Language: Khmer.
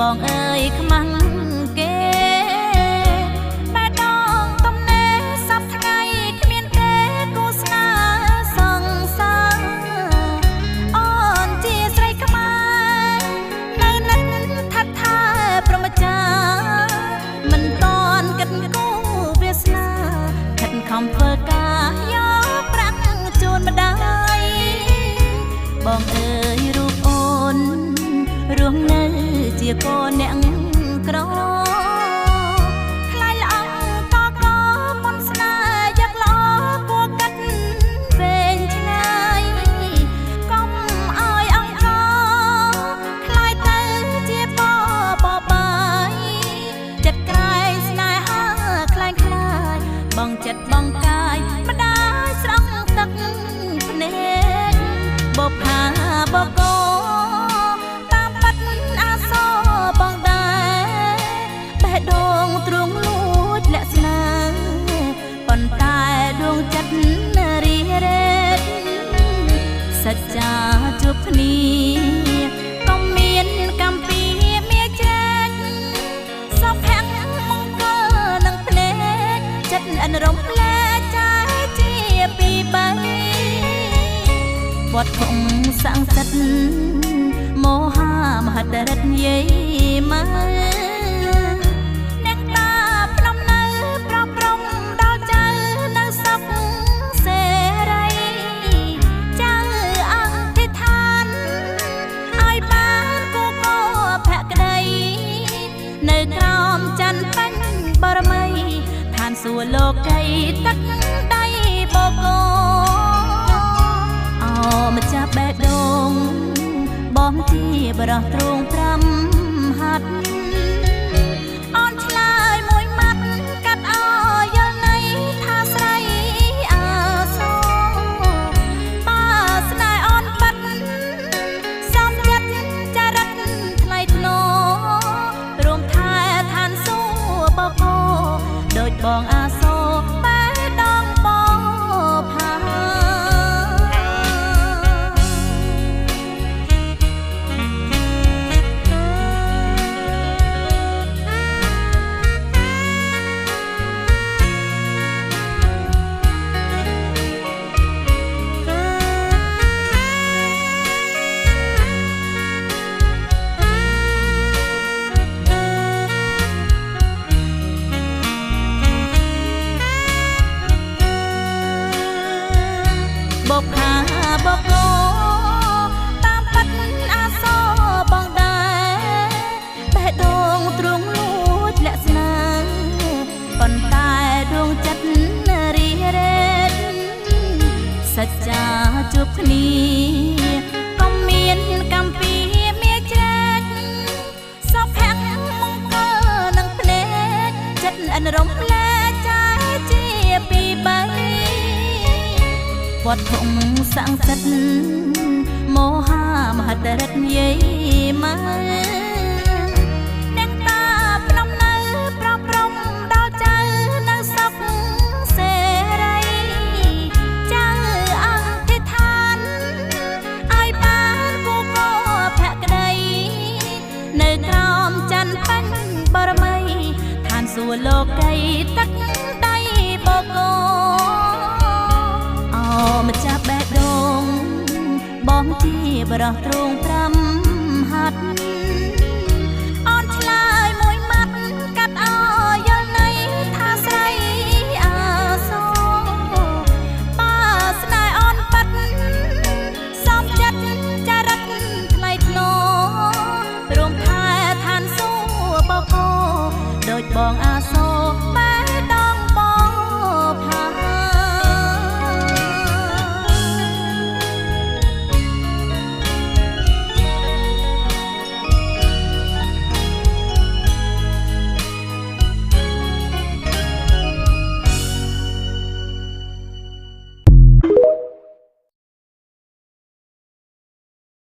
បងអើយខ្មាំងគេបែដងទំនេរសពថ្ងៃគ្មានទេគូស្នេហ៍សង្សារអូនជាស្រីខ្មែរនៅនិតថាត់ថាព្រមចាមិនតន់គិតគូវាសនាខិតខំធ្វើការយកប្រាក់ជូនម្ដាយបងអើយរូបអូនរស់នៅជាកូនអ្នកក្រខ្លាយល្អកកមន្តស្នេហ៍យ៉ាងល្អគួរកាត់វែងឆ្ងាយកុំឲ្យអង្គខ្លាយទៅជាបបាយចិត្តក្រែងស្នេហាខ្លាយខ្លាយបងចិត្តបងកាយម្ដាយស្រង់ទឹកភ្នែកបបហាបកដងទ្រង់លួចលាក់ស្នាប៉ុន្តែដួងចិត្តរីរ៉េតសច្ចាជួបគ្នាកុំមានកម្មពីមាច្រែកសុភ័ក្រមង្គលនឹងភ្នែកចិត្តអនរំលែកចាយជាពីបីវត្តធំសង្កត់មហាមហិតរិទ្ធយាយម៉ែសួរលោកីទឹកដៃបកអោម្ចាស់បេះដូងបងជាបរោះទ្រង់5ហាត់អូនឆ្លើយមួយម៉ាត់កាត់អោយល់ន័យថាស្រីអាសូបើស្នេហ៍អូនបាត់សំចិត្តចរិតថ្លៃថ្នូររួមថែឋានសួគ៌បកដូចបងអាសូបែដងបងផាបបខាបកតាមប៉ាត់អាសូបងដែរបេះដូងទ្រង់លួចលាក់ស្នាប៉ុន្តែដួងចិត្តរីរ៉េតសច្ចាជួបគ្នាកុំមានកម្មពីមាច្រែកសុភ័ក្រមង្គលនឹងភ្នែកចិត្តអនរំលែកចាយជាពីបីវត្តធំសង្កត់មហាមហិតរិទ្ធយាយម៉ែអ្នកតាភ្នំនៅប្រព្រំដល់ចៅនៅសុខសេរីចៅអធិដ្ឋានឲ្យបានគូកោភក្តីនៅក្រោមច័ន្ទបញ្ញបរមីឋានសួគ៌លោកីទឹកដៃបកម្ចាស់បេះដូងបងជាបរោះទ្រង់5ហាត់